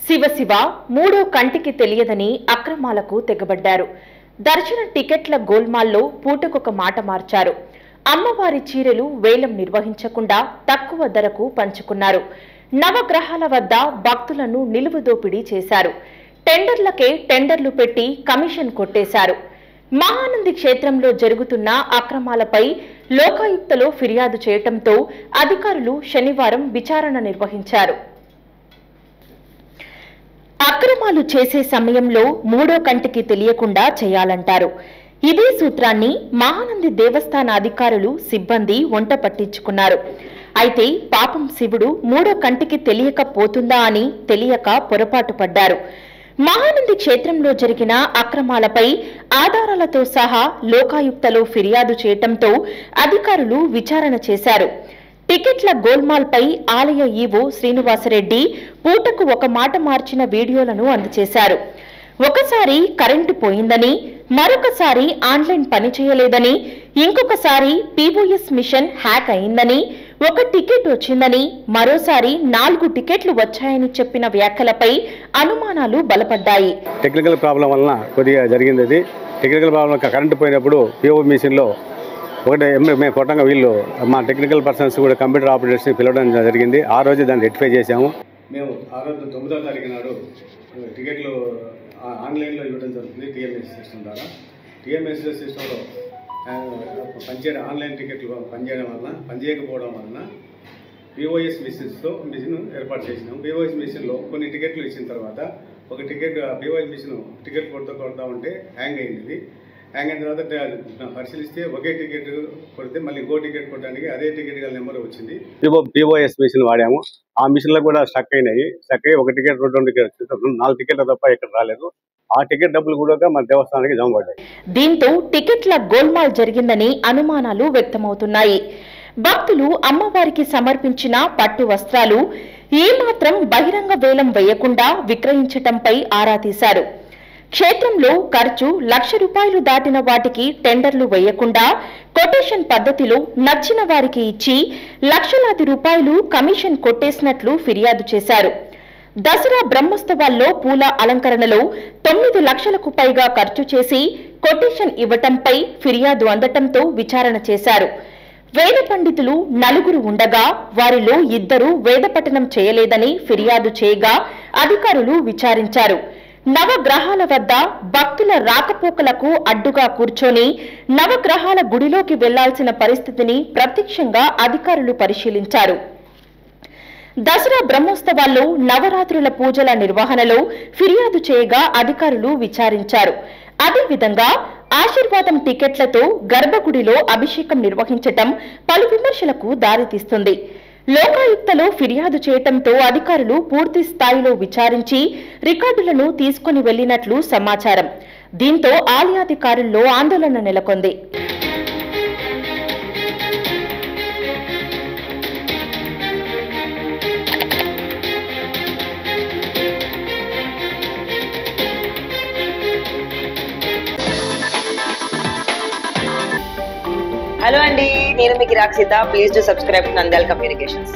శివశివ మూడో కంటికి తెలియదని అక్రమాలకు తెగబడ్డారు. దర్శన టికెట్ల గోల్మాల్లో పూటకొక మాట మార్చారు. అమ్మవారి చీరలు వేలం నిర్వహించకుండా తక్కువ ధరకు పంచుకున్నారు. నవగ్రహాల వద్ద భక్తులను నిలువుదోపిడీ చేశారు. టెండర్లకే టెండర్లు పెట్టి కమిషన్ కొట్టేశారు. మహానంది క్షేత్రంలో జరుగుతున్న అక్రమాలపై లోకాయుక్తలో ఫిర్యాదు చేయటంతో అధికారులు శనివారం విచారణ నిర్వహించారు. అక్రమాలు చేసే సమయంలో మూడో కంటికి తెలియకుండా చేయాలంటారు. ఇదే సూత్రాన్ని మహానంది దేవస్థాన అధికారులు సిబ్బంది వంట పట్టించుకున్నారు. అయితే పాపం శివుడు మూడో కంటికి తెలియకపోతుందా అని తెలియక పొరపాటు పడ్డారు. మహానంది క్షేత్రంలో జరిగిన అక్రమాలపై ఆధారాలతో సహా లోకాయుక్తలో ఫిర్యాదు చేయటంతో అధికారులు విచారణ చేశారు. టికెట్ల గోల్మాల్పై ఆలయ ఈవో శ్రీనివాసరెడ్డి పూటకు ఒక మాట మార్చిన వీడియోలను అందజేశారు. ఒకసారి కరెంటు పోయిందని, మరొకసారి ఆన్లైన్ పనిచేయలేదని, ఇంకొకసారి పీఓఎస్ మిషన్ హ్యాక్ అయిందని, ఒక టికెట్ వచ్చిందని, మరోసారి 4 టికెట్లు వచ్చాయని చెప్పిన వ్యాఖ్యలపై అనుమానాలు బలపడ్డాయి. టెక్నికల్ ప్రాబ్లం వలన కొద్దిగా జరిగింది. టెక్నికల్ ప్రాబ్లం కరెంటు పోయినప్పుడు పీఓ మిషన్లో ఒకటి మేము కొట్టంగా వీళ్ళు మా టెక్నికల్ పర్సన్స్ కూడా కంప్యూటర్ ఆపరేటర్స్ని పిలవడం జరిగింది. ఆ రోజు దాన్ని రెక్టిఫై చేశాము. మేము ఆ రోజు 9వ తారీఖు నాడు టికెట్లు ఆన్లైన్లో ఇవ్వడం జరుగుతుంది. టీఎంఎస్ సిస్టమ్ ద్వారా టీఎంఎస్ సిస్టంలో పనిచేయడం ఆన్లైన్ టికెట్లు పనిచేయకపోవడం వలన పీఓఎస్ మిషన్ ఏర్పాటు చేసినాం. పీఓఎస్ మిషన్లో కొన్ని టికెట్లు ఇచ్చిన తర్వాత ఒక టికెట్ పీఓఎస్ మిషన్ టికెట్ కొడతా ఉంటే హ్యాంగ్ అయింది. హ్యాంగ్ అయిన తర్వాత పరిశీలిస్తే ఒకే టికెట్ కొడితే మళ్ళీ ఇంకో టికెట్ కొట్టడానికి అదే టికెట్ గల నెంబర్ వచ్చింది. పీఓఎస్ మిషన్ వాడాము. ఆ మిషన్లో కూడా స్టక్ అయినాయి. స్టక్ అయ్యి ఒక టికెట్ 2 టికెట్ 4 టికెట్ల తప్ప ఎక్కడ రాలేదు. ఆ టికెట్ డబ్బులు కూడా మన దేవస్థానానికి జమ పడ్డాయి. దీంతో టికెట్ల గోల్మాల్ జరిగిందని అనుమానాలు వ్యక్తమవుతున్నాయి. భక్తులు అమ్మవారికి సమర్పించిన పట్టు వస్త్రాలు ఏమాత్రం బహిరంగ వేలం వేయకుండా విక్రయించటంపై ఆరా తీశారు. క్షేత్రంలో ఖర్చు ₹1,00,000 దాటిన వాటికి టెండర్లు వేయకుండా కొటేషన్ పద్ధతిలో నచ్చిన వారికి ఇచ్చి లక్షలాది రూపాయలు కమిషన్ కొట్టేసినట్లు ఫిర్యాదు చేశారు. దసరా బ్రహ్మోత్సవాల్లో పూల అలంకరణలో 9 లక్షలకు పైగా ఖర్చు చేసి కొటేషన్ ఇవ్వటంపై ఫిర్యాదు అందటంతో విచారణ చేశారు. వేద పండితులు 4 ఉండగా వారిలో 2 వేద పఠనం చేయలేదని ఫిర్యాదు చేయగా అధికారులు విచారించారు. నవగ్రహాల వద్ద భక్తుల రాకపోకలకు అడ్డుగా కూర్చొని నవగ్రహాల గుడిలోకి వెళ్లాల్సిన పరిస్థితిని ప్రత్యక్షంగా అధికారులు పరిశీలించారు. దసరా బ్రహ్మోత్సవాల్లో నవరాత్రుల పూజల నిర్వహణలో ఫిర్యాదు చేయగా అధికారులు విచారించారు. అదేవిధంగా ఆశీర్వాదం టికెట్లతో గర్భగుడిలో అభిషేకం నిర్వహించటం పలు విమర్శలకు దారితీస్తుంది. లోకాయుక్తలో ఫిర్యాదు చేయటంతో అధికారులు పూర్తి స్థాయిలో విచారించి రికార్డులను తీసుకుని వెళ్లినట్లు సమాచారం. దీంతో ఆలయాధికారుల్లో ఆందోళన నెలకొంది. హలో అండి, నేను మీ గిరాక్ Sita. Please do subscribe to Nandyal communications.